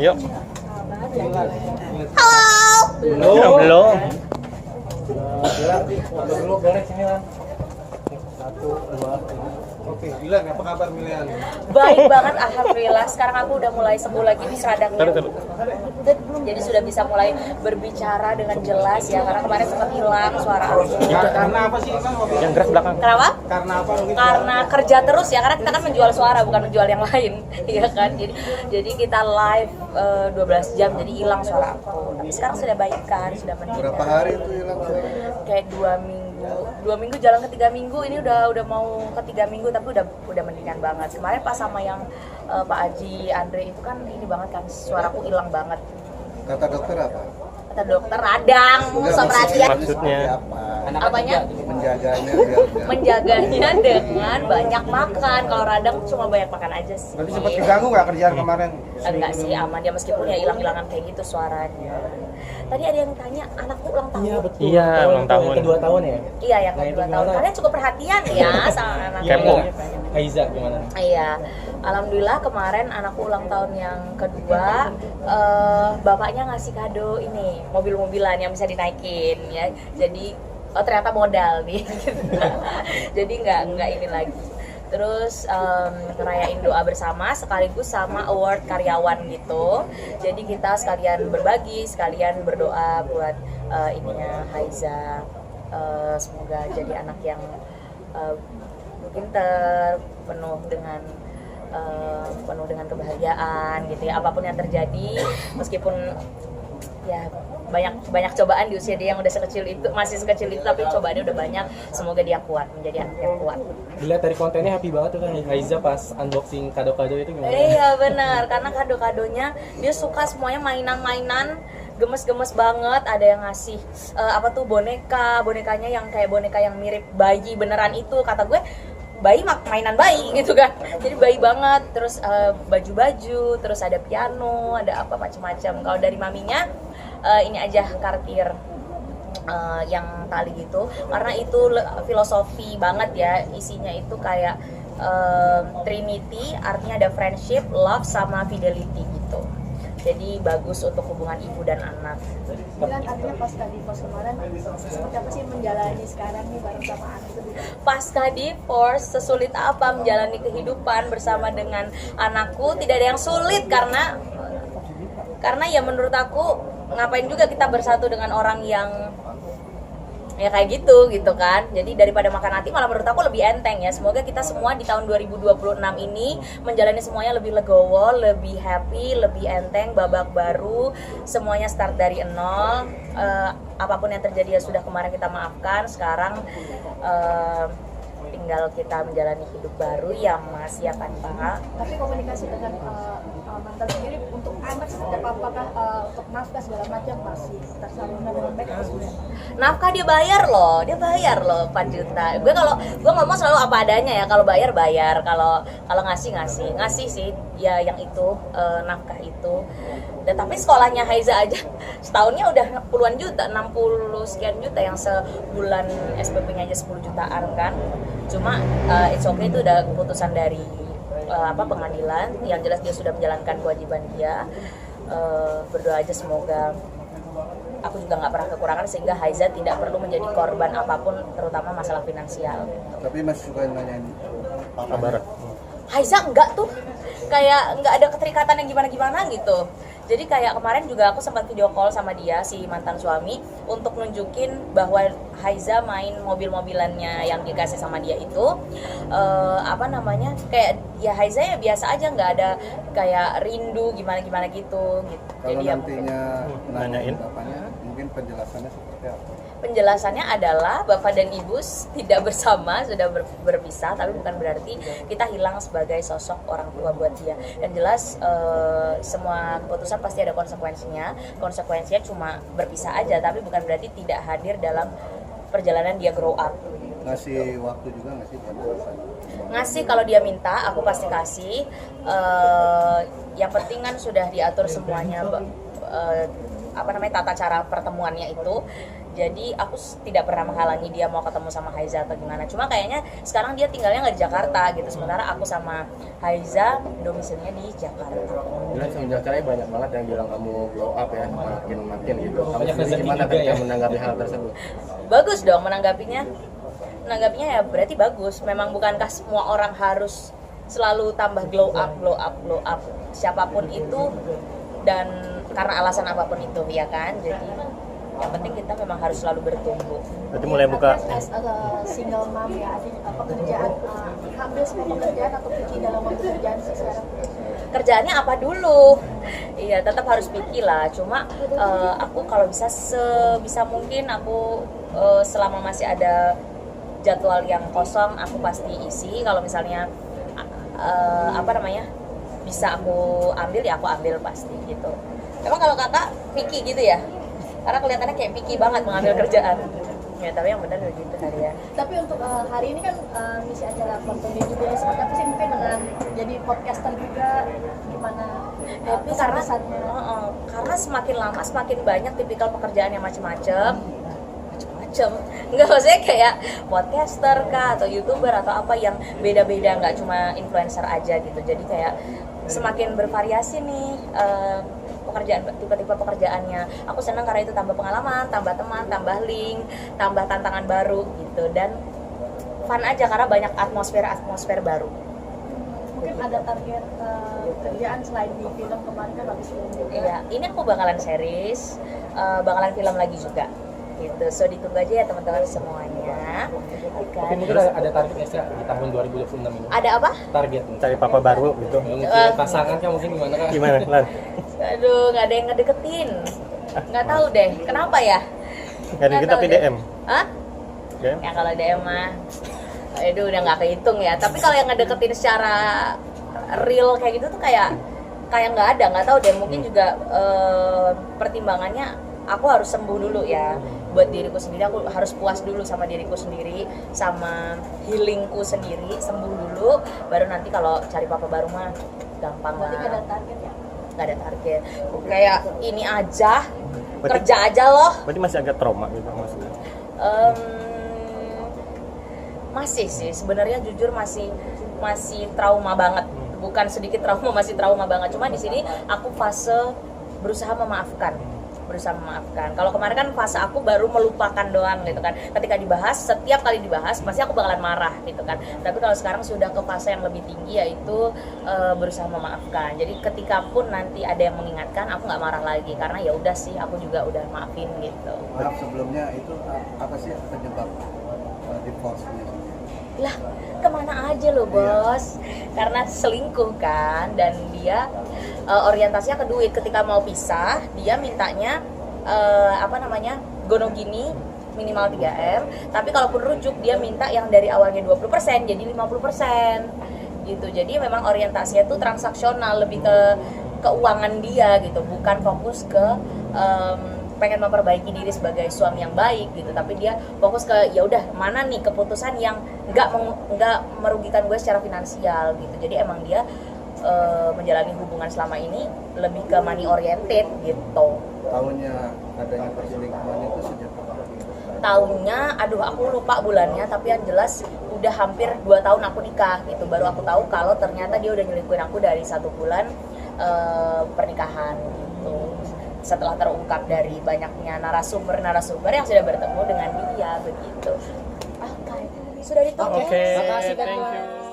Yuk. Halo. Belum. Dulu boleh sini lah. 1, 2, 3. Oke, Dilan, apa kabar Milian? Baik banget, alhamdulillah. Sekarang aku udah mulai sembuh lagi nih radangnya. Jadi sudah bisa mulai berbicara dengan jelas ya, karena kemarin sempat hilang suara aku. Karena apa sih kan? Yang gerak belakang. Kenapa? Karena apa mungkin? Karena kerja terus ya, karena kita kan menjual suara bukan menjual yang lain, iya kan? Jadi kita live 12 jam, jadi hilang suara aku. Tapi sekarang sudah baik kan, sudah mendingan. Berapa hari itu hilang? Kayak 2 minggu jalan ke 3 minggu, ini udah mau ke 3 minggu tapi udah mendingan banget. Kemarin pas sama yang Pak Aji Andre itu kan ini banget kan, suaraku hilang banget. Kata dokter apa? Kata dokter radang, so perhatian. Maksudnya Apanya? Menjaganya biar Menjaganya dengan banyak makan. Kalau radang cuma banyak makan aja sih. Berarti sempat keganggu nggak kerjaan kemarin? Enggak sih, aman dia, meskipun ya hilang-hilangan kayak gitu suaranya. Tadi ada yang tanya, anakku ulang tahun. Iya betul. Iya, ulang tahun. Yang kedua tahun ya. Iya, yang Nah, kedua itu tahun. gimana? Kalian cukup perhatian ya sama anaknya. Kepo. Aiza gimana? Iya, alhamdulillah kemarin anakku ulang tahun yang kedua, bapaknya ngasih kado ini, mobil-mobilan yang bisa dinaikin ya. Jadi ternyata modal nih. Jadi nggak ini lagi. Terus ngerayain doa bersama sekaligus sama award karyawan gitu. Jadi kita sekalian berbagi, sekalian berdoa buat ininya Haiza. Semoga jadi anak yang pinter, penuh dengan kebahagiaan gitu ya. Apapun yang terjadi, meskipun ya banyak cobaan di usia dia yang udah masih sekecil itu, tapi cobaannya udah banyak. Semoga dia kuat, menjadi anak yang kuat. Dilihat dari kontennya happy banget tuh kan Aiza pas unboxing kado-kado itu gimana? Iya benar, karena kado-kadonya dia suka semuanya mainan-mainan gemes-gemes banget. Ada yang ngasih bonekanya yang kayak boneka yang mirip bayi beneran itu. Kata gue, bayi mainan bayi gitu kan, jadi bayi banget. Terus baju-baju, terus ada piano, ada apa macam-macam. Kalau dari maminya ini aja Cartier yang tali gitu, karena itu filosofi banget ya, isinya itu kayak Trinity, artinya ada friendship, love, sama fidelity gitu. Jadi bagus untuk hubungan ibu dan anak. Bilang artinya pasca divorce kemarin seperti apa sih menjalani sekarang nih bareng sama anak itu? Pasca divorce, sesulit apa menjalani kehidupan bersama dengan anakku? Tidak ada yang sulit, karena ya menurut aku ngapain juga kita bersatu dengan orang yang ya kayak gitu kan. Jadi daripada makan hati, malah menurut aku lebih enteng ya. Semoga kita semua di tahun 2026 ini menjalani semuanya lebih legowo, lebih happy, lebih enteng, babak baru, semuanya start dari nol. Apapun yang terjadi ya sudah, kemarin kita maafkan. Sekarang tinggal kita menjalani hidup baru yang masih akan Pak. Tapi komunikasi dengan mantan sendiri untuk anak seperti apakah untuk nafkah segala macam masih tersalurkan dengan baik atau sudah? Nafkah dia bayar loh 4 juta. Gue ngomong selalu apa adanya ya. Kalau bayar, kalau ngasih sih ya, yang itu nafkah itu. Dan tapi sekolahnya Haiza aja setahunnya udah puluhan juta, 60 sekian juta, yang sebulan SPP-nya aja 10 jutaan kan. Cuma it's okay, itu udah keputusan dari pengadilan. Yang jelas dia sudah menjalankan kewajiban dia. Berdoa aja semoga, aku juga nggak pernah kekurangan sehingga Haiza tidak perlu menjadi korban apapun, terutama masalah finansial. Tapi masih suka nanyain kabar. Haiza enggak tuh, kayak nggak ada keterikatan yang gimana gitu. Jadi kayak kemarin juga aku sempat video call sama dia, si mantan suami, untuk nunjukin bahwa Haiza main mobil-mobilannya yang dikasih sama dia itu kayak ya Haiza ya biasa aja, nggak ada kayak rindu gimana gitu. kalau Jadi nantinya nanyain bapaknya, mungkin penjelasannya seperti apa? penjelasannya adalah bapak dan ibu tidak bersama, sudah berpisah, tapi bukan berarti kita hilang sebagai sosok orang tua buat dia. Dan jelas semua keputusan pasti ada konsekuensinya cuma berpisah aja, tapi bukan berarti tidak hadir dalam perjalanan dia grow up. Ngasih waktu juga nggak sih buat alasan? Ngasih, kalau dia minta aku pasti kasih. Yang penting kan sudah diatur semuanya, tata cara pertemuannya itu. Jadi aku tidak pernah menghalangi dia mau ketemu sama Haiza atau gimana. Cuma kayaknya sekarang dia tinggalnya nggak di Jakarta gitu. Sementara aku sama Haiza domisilinya di Jakarta. Bilang semenjak cerai banyak banget yang bilang kamu glow up ya, makin gitu. Kamu Banyak sendiri rezeki gimana juga ketika ya? menanggapi hal tersebut? Bagus dong menanggapinya ya berarti bagus. Memang bukankah semua orang harus selalu tambah glow up siapapun itu dan karena alasan apapun itu ya kan. Jadi yang penting kita memang harus selalu bertumbuh. Berarti mulai buka As a single mom ya, pekerjaan, hampir semua pekerjaan atau picky dalam pekerjaan sih sekarang? Kerjaannya apa dulu? Iya tetap harus pikir lah. Cuma aku kalau bisa sebisa mungkin aku selama masih ada jadwal yang kosong aku pasti isi. Kalau misalnya bisa aku ambil ya aku ambil pasti gitu. Emang kalau kakak picky gitu ya? Karena kelihatannya kayak picky banget mengambil kerjaan. Ya tapi yang benar begitu hari ya. Tapi untuk hari ini kan misi acara kontennya juga ya, seperti apa sih mungkin dengan jadi podcaster juga gimana? Happy karena semakin lama semakin banyak tipikal pekerjaan yang macam-macam. Enggak, maksudnya kayak podcaster kah atau youtuber atau apa yang beda-beda, nggak cuma influencer aja gitu. Jadi kayak semakin bervariasi nih pekerjaan, tipe-tipe pekerjaannya. Aku senang karena itu tambah pengalaman, tambah teman, tambah link, tambah tantangan baru gitu, dan fun aja karena banyak atmosfer baru. Mungkin ada target kerjaan selain di film kemarin kan habis film juga. Iya, ini aku bakalan series, bakalan film lagi juga gitu. So ditunggu aja ya teman-teman semuanya. Tapi mungkin ada target nggak sih di tahun 2026 ini? Ada apa? Target cari papa baru gitu. mungkin pasangan kan mungkin gimana kan? Gimana, Lan? Aduh, nggak ada yang ngedeketin. Nggak tahu deh, kenapa ya? Nggak ada kita tahu deh. PDM. Hah? DM? Ya kalau DM mah, aduh udah nggak kehitung ya. Tapi kalau yang ngedeketin secara real kayak gitu tuh kayak nggak ada, nggak tahu deh. Mungkin juga pertimbangannya aku harus sembuh dulu ya. Buat diriku sendiri, aku harus puas dulu sama diriku sendiri, sama healingku sendiri, sembuh dulu. Baru nanti kalau cari papa baru mah gampang Berarti nggak ada lah. target ya? Nggak ada target. Kayak ini aja, Berarti- kerja aja loh. Berarti masih agak trauma gitu maksudnya. Masih sih sebenarnya, jujur masih trauma banget. Bukan sedikit trauma, masih trauma banget. Cuma di sini aku fase berusaha memaafkan. Kalau kemarin kan fase aku baru melupakan doang gitu kan. Ketika dibahas, setiap kali dibahas pasti aku bakalan marah gitu kan. Tapi kalau sekarang sudah ke fase yang lebih tinggi, yaitu berusaha memaafkan. Jadi ketika pun nanti ada yang mengingatkan, aku nggak marah lagi karena ya udah sih, aku juga udah maafin gitu. Maaf sebelumnya itu apa sih penyebab divorce-nya? Lah kemana aja lo bos? Karena selingkuh kan, dan dia orientasinya ke duit. Ketika mau pisah dia mintanya gonogini minimal 3M, tapi kalaupun rujuk dia minta yang dari awalnya 20% jadi 50% gitu. Jadi memang orientasinya tuh transaksional, lebih ke keuangan dia gitu, bukan fokus ke pengen memperbaiki diri sebagai suami yang baik gitu, tapi dia fokus ke ya udah mana nih keputusan yang nggak merugikan gue secara finansial gitu. Jadi emang dia menjalani hubungan selama ini lebih ke money oriented gitu. Tahunnya adanya perselingkuhan itu sejak kapan? Tahunnya, aduh aku lupa bulannya, tapi yang jelas udah hampir 2 tahun aku nikah gitu. Baru aku tahu kalau ternyata dia udah nyelingkuhin aku dari 1 bulan pernikahan gitu. Setelah terungkap dari banyaknya narasumber yang sudah bertemu dengan dia begitu. Sudah ditutup. Oke, Makasih, thank Kak. you.